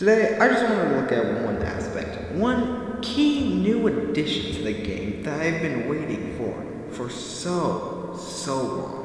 Today, I just wanted to look at one aspect, one key new addition to the game that I've been waiting for so long.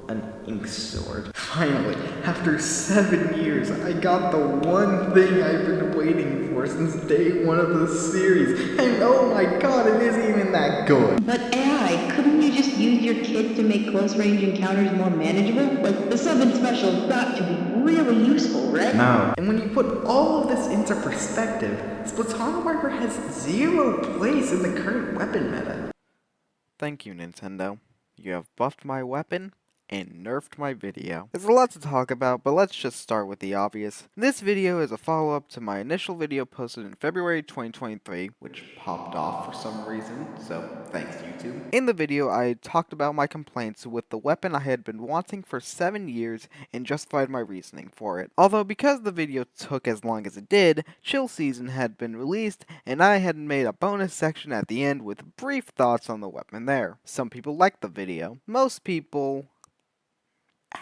An Inksword. Finally, after 7 years, I got the one thing I've been waiting for since day one of the series. And oh my god, it isn't even that good. But AI, couldn't you just use your kit to make close-range encounters more manageable? Like, the something special's got to be really useful, right? No. And when you put all of this into perspective, Splatana Wiper has zero place in the current weapon meta. Thank you, Nintendo. You have buffed my weapon and nerfed my video. There's a lot to talk about, but let's just start with the obvious. This video is a follow-up to my initial video posted in February 2023, which popped off for some reason, so thanks YouTube. In the video, I talked about my complaints with the weapon I had been wanting for 7 years and justified my reasoning for it. Although because the video took as long as it did, Chill Season had been released, and I had made a bonus section at the end with brief thoughts on the weapon there. Some people liked the video. Most people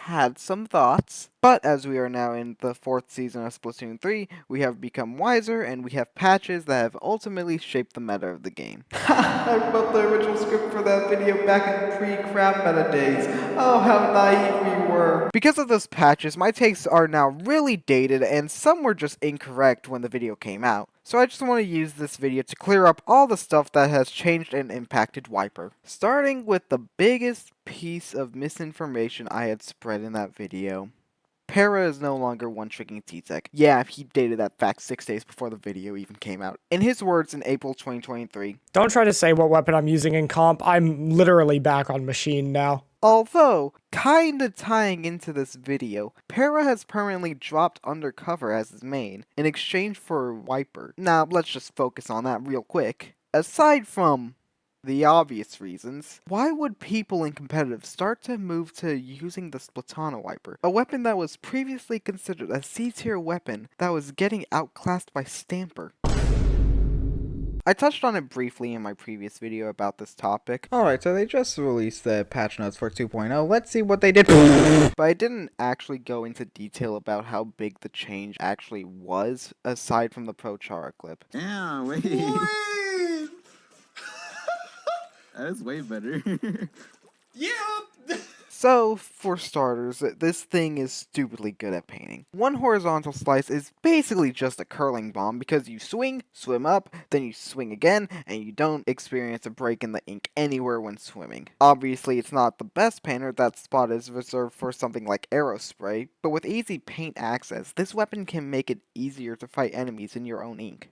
had some thoughts, but as we are now in the 4th season of Splatoon 3, we have become wiser and we have patches that have ultimately shaped the meta of the game. I wrote the original script for that video back in pre-crap meta days. Oh, how naive we were. Because of those patches, my takes are now really dated and some were just incorrect when the video came out. So I just want to use this video to clear up all the stuff that has changed and impacted Wiper. Starting with the biggest piece of misinformation I had spread in that video. Para is no longer one-tricking T-Tech. Yeah, he dated that fact 6 days before the video even came out. In his words in April 2023, "Don't try to say what weapon I'm using in comp. I'm literally back on machine now." Although, kinda tying into this video, Para has permanently dropped Undercover as his main, in exchange for Wiper. Now, let's just focus on that real quick. Aside from the obvious reasons, why would people in competitive start to move to using the Splatana Wiper? A weapon that was previously considered a C-tier weapon that was getting outclassed by Stamper. I touched on it briefly in my previous video about this topic. Alright, so they just released the patch notes for 2.0. Let's see what they did. But I didn't actually go into detail about how big the change actually was, aside from the Pro Chara clip. Yeah, wait. That is way better. Yeah! So, for starters, this thing is stupidly good at painting. One horizontal slice is basically just a curling bomb because you swing, swim up, then you swing again, and you don't experience a break in the ink anywhere when swimming. Obviously, it's not the best painter, that spot is reserved for something like Aerospray, but with easy paint access, this weapon can make it easier to fight enemies in your own ink.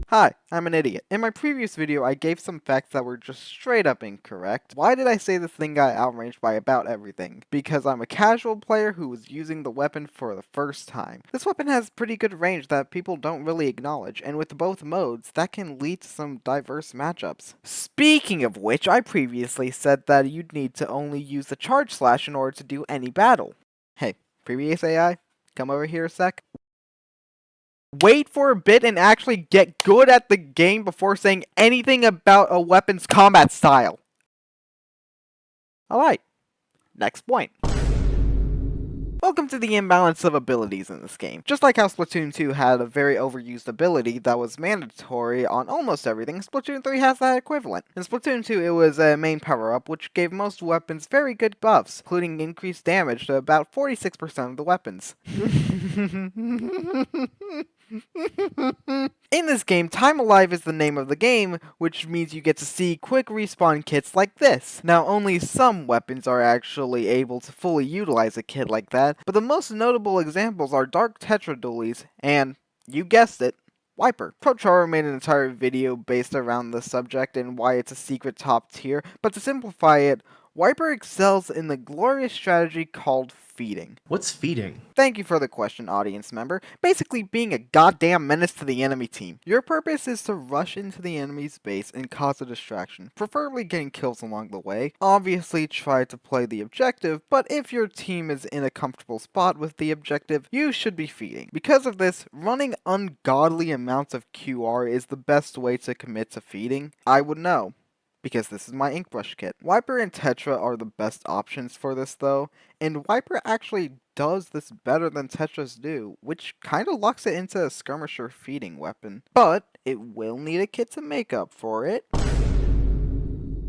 Hi, I'm an idiot. In my previous video, I gave some facts that were just straight up incorrect. Why did I say this thing got outranged by about everything? Because I'm a casual player who was using the weapon for the first time. This weapon has pretty good range that people don't really acknowledge, and with both modes, that can lead to some diverse matchups. Speaking of which, I previously said that you'd need to only use the charge slash in order to do any battle. Hey, previous AI, come over here a sec. Wait for a bit and actually get good at the game before saying anything about a weapon's combat style. Alright, next point. Welcome to the imbalance of abilities in this game. Just like how Splatoon 2 had a very overused ability that was mandatory on almost everything, Splatoon 3 has that equivalent. In Splatoon 2, it was a main power-up which gave most weapons very good buffs, including increased damage to about 46% of the weapons. In this game, Time Alive is the name of the game, which means you get to see quick respawn kits like this. Now, only some weapons are actually able to fully utilize a kit like that, but the most notable examples are Dark Tetra Dualies and, you guessed it, Wiper. Pro Chara made an entire video based around the subject and why it's a secret top tier, but to simplify it, Wiper excels in the glorious strategy called feeding. What's feeding? Thank you for the question, audience member. Basically being a goddamn menace to the enemy team. Your purpose is to rush into the enemy's base and cause a distraction, preferably getting kills along the way. Obviously try to play the objective, but if your team is in a comfortable spot with the objective, you should be feeding. Because of this, running ungodly amounts of QR is the best way to commit to feeding. I would know. because this is my ink brush kit. Wiper and Tetra are the best options for this though, and Wiper actually does this better than Tetras do, which kinda locks it into a skirmisher feeding weapon. But it will need a kit to make up for it.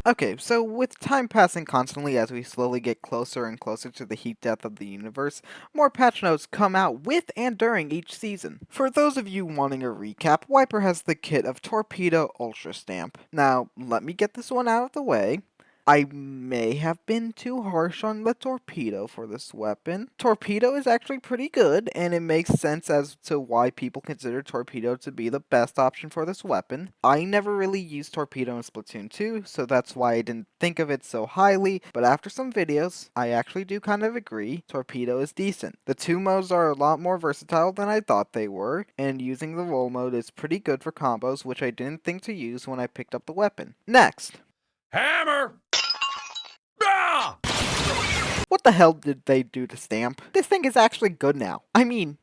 Okay, so with time passing constantly as we slowly get closer and closer to the heat death of the universe, more patch notes come out with and during each season. For those of you wanting a recap, Wiper has the kit of Torpedo Ultra Stamp. Now, let me get this one out of the way. I may have been too harsh on the Torpedo for this weapon. Torpedo is actually pretty good, and it makes sense as to why people consider Torpedo to be the best option for this weapon. I never really used Torpedo in Splatoon 2, so that's why I didn't think of it so highly, but after some videos, I actually do kind of agree, Torpedo is decent. The 2 modes are a lot more versatile than I thought they were, and using the roll mode is pretty good for combos, which I didn't think to use when I picked up the weapon. Next! Hammer! Ah! What the hell did they do to Stamp? This thing is actually good now. I mean,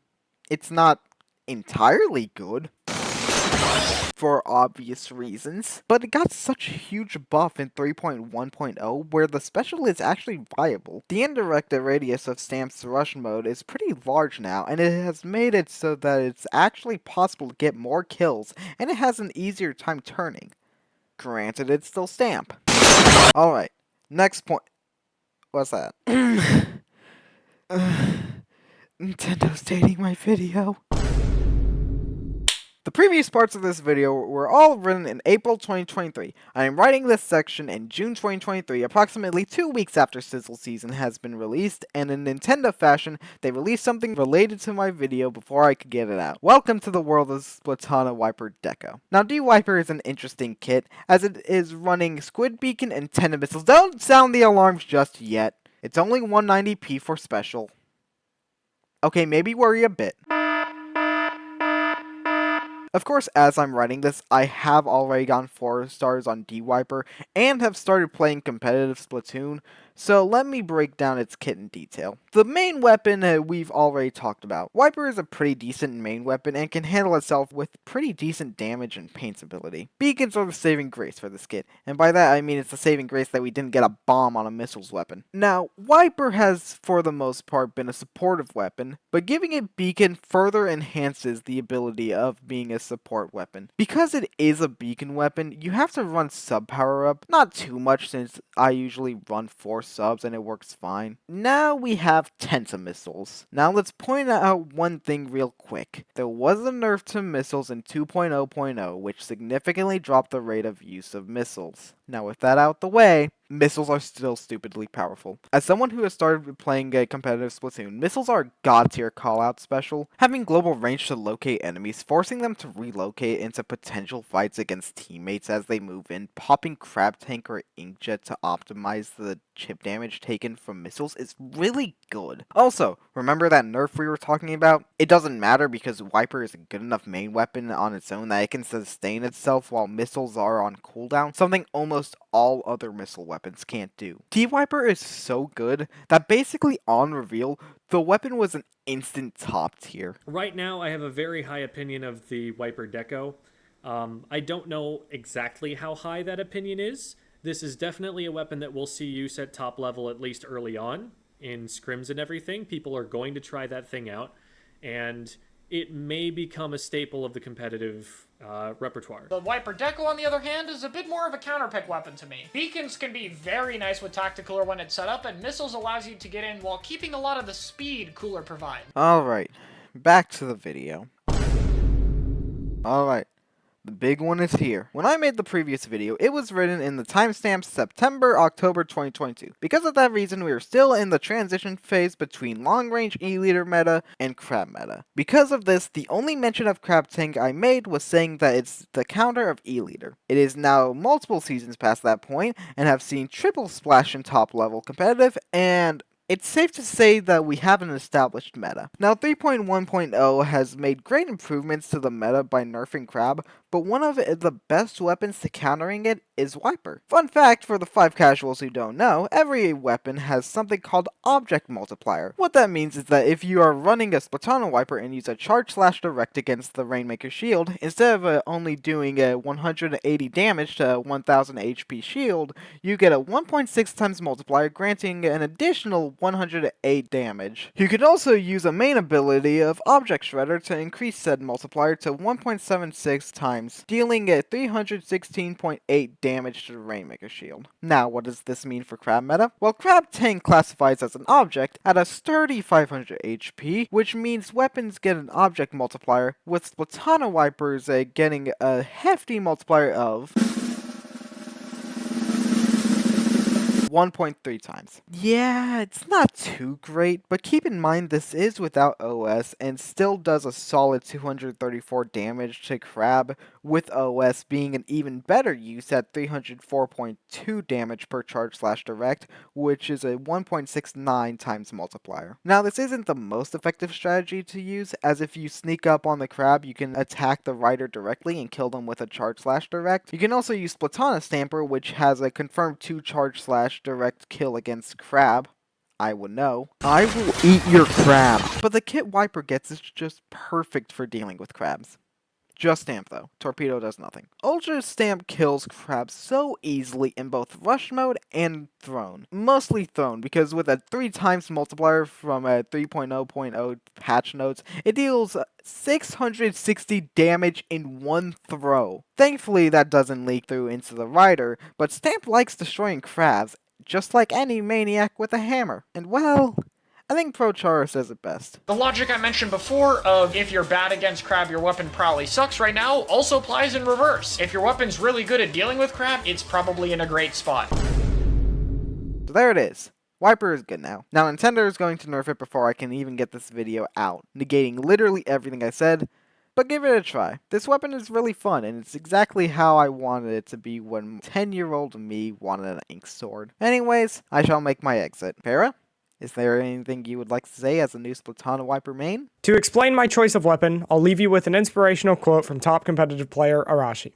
it's not entirely good, for obvious reasons, but it got such a huge buff in 3.1.0 where the special is actually viable. The indirect radius of Stamp's rush mode is pretty large now, and it has made it so that it's actually possible to get more kills, and it has an easier time turning. Granted, it's still Stamp. Alright, next point. What's that? Nintendo's dating my video. The previous parts of this video were all written in April 2023. I am writing this section in June 2023, approximately 2 weeks after Sizzle Season has been released, and in Nintendo fashion, they released something related to my video before I could get it out. Welcome to the world of Splatana Wiper Deco. Now, D-Wiper is an interesting kit, as it is running Squid Beacon and Tenta missiles. Don't sound the alarms just yet. It's only 190p for special. Okay, maybe worry a bit. Of course, as I'm writing this, I have already gotten 4 stars on D-Wiper and have started playing competitive Splatoon, so let me break down its kit in detail. The main weapon we've already talked about. Wiper is a pretty decent main weapon and can handle itself with pretty decent damage and paintability. Beacons are the saving grace for this kit, and by that I mean it's the saving grace that we didn't get a bomb on a missiles weapon. Now, Wiper has for the most part been a supportive weapon, but giving it Beacon further enhances the ability of being a support weapon. Because it is a beacon weapon, you have to run sub power up, not too much since I usually run 4 subs and it works fine. Now we have Tenta missiles. Now let's point out one thing real quick. There was a nerf to missiles in 2.0.0 which significantly dropped the rate of use of missiles. Now with that out the way, missiles are still stupidly powerful. As someone who has started playing a competitive Splatoon, missiles are a god tier callout special, having global range to locate enemies, forcing them to relocate into potential fights against teammates as they move in, popping Crab Tank or Inkjet to optimize the chip damage taken from missiles is really good. Also, remember that nerf we were talking about? It doesn't matter because Wiper is a good enough main weapon on its own that it can sustain itself while missiles are on cooldown, something almost all other missile weapons can't do. D-Wiper is so good that basically on reveal, the weapon was an instant top tier. Right now, I have a very high opinion of the Wiper Deco. I don't know exactly how high that opinion is. This is definitely a weapon that we'll see use at top level at least early on in scrims and everything. People are going to try that thing out, and it may become a staple of the competitive repertoire. The Wiper Deco, on the other hand, is a bit more of a counterpick weapon to me. Beacons can be very nice with tactical or when it's set up, and missiles allows you to get in while keeping a lot of the speed Cooler provides. Alright, back to the video. Alright. The big one is here. When I made the previous video, it was written in the timestamp September-October 2022. Because of that reason, we are still in the transition phase between long-range E-liter meta and crab meta. Because of this, the only mention of Crab Tank I made was saying that it's the counter of E-liter. It is now multiple seasons past that point, and have seen triple splash in top-level competitive, and it's safe to say that we have an established meta. Now 3.1.0 has made great improvements to the meta by nerfing Crab, but one of the best weapons to countering it is Wiper. Fun fact for the 5 casuals who don't know, every weapon has something called object multiplier. What that means is that if you are running a Splatana Wiper and use a charge/direct against the Rainmaker shield, instead of only doing a 180 damage to 1000 HP shield, you get a 1.6 times multiplier, granting an additional 108 damage. You could also use a main ability of Object Shredder to increase said multiplier to 1.76 times, dealing a 316.8 damage to the Rainmaker shield. Now, what does this mean for Crab meta? Well, Crab Tank classifies as an object at a sturdy 500 HP, which means weapons get an object multiplier, with Splatana Wipers getting a hefty multiplier of 1.3 times. Yeah, it's not too great, but keep in mind this is without OS and still does a solid 234 damage to Crab, with OS being an even better use at 304.2 damage per charge/direct, which is a 1.69 times multiplier. Now, this isn't the most effective strategy to use, as if you sneak up on the Crab, you can attack the Rider directly and kill them with a charge/direct. You can also use Splatana Stamper, which has a confirmed 2 charge/direct kill against Crab. I would know. I will eat your crab. But the kit Wiper gets is just perfect for dealing with crabs. Just Stamp though. Torpedo does nothing. Ultra Stamp kills crabs so easily in both Rush mode and Throne. Mostly Throne, because with a 3 times multiplier from a 3.0.0 patch notes, it deals 660 damage in one throw. Thankfully that doesn't leak through into the Rider, but Stamp likes destroying crabs, just like any maniac with a hammer. And well, I think ProChara says it best. The logic I mentioned before of if you're bad against Crab, your weapon probably sucks right now also applies in reverse. If your weapon's really good at dealing with Crab, it's probably in a great spot. So there it is. Wiper is good now. Now Nintendo is going to nerf it before I can even get this video out, negating literally everything I said, but give it a try. This weapon is really fun, and it's exactly how I wanted it to be when 10-year-old me wanted an ink sword. Anyways, I shall make my exit. Farah? Is there anything you would like to say as a new Splatana Wiper main? To explain my choice of weapon, I'll leave you with an inspirational quote from top competitive player Arashi.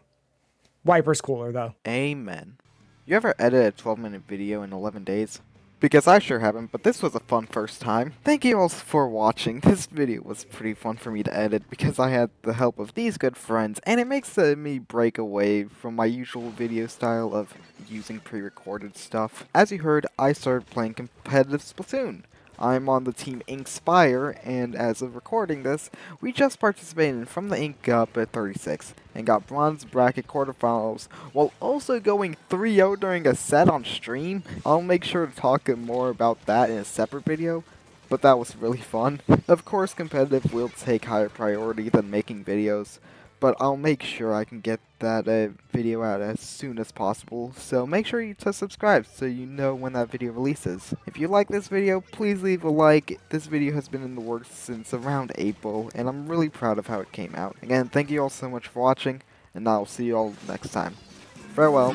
Wiper's cooler, though. Amen. You ever edit a 12-minute video in 11 days? Because I sure haven't, but this was a fun first time. Thank you all for watching. This video was pretty fun for me to edit because I had the help of these good friends, and it makes me break away from my usual video style of using pre-recorded stuff. As you heard, I started playing competitive Splatoon. I'm on the team Inkspire, and as of recording this, we just participated from the Ink Cup at 36, and got bronze bracket quarterfinals, while also going 3-0 during a set on stream. I'll make sure to talk more about that in a separate video, but that was really fun. Of course, competitive will take higher priority than making videos, but I'll make sure I can get that video out as soon as possible, so make sure to subscribe so you know when that video releases. If you like this video, please leave a like. This video has been in the works since around April, and I'm really proud of how it came out. Again, thank you all so much for watching, and I'll see you all next time. Farewell.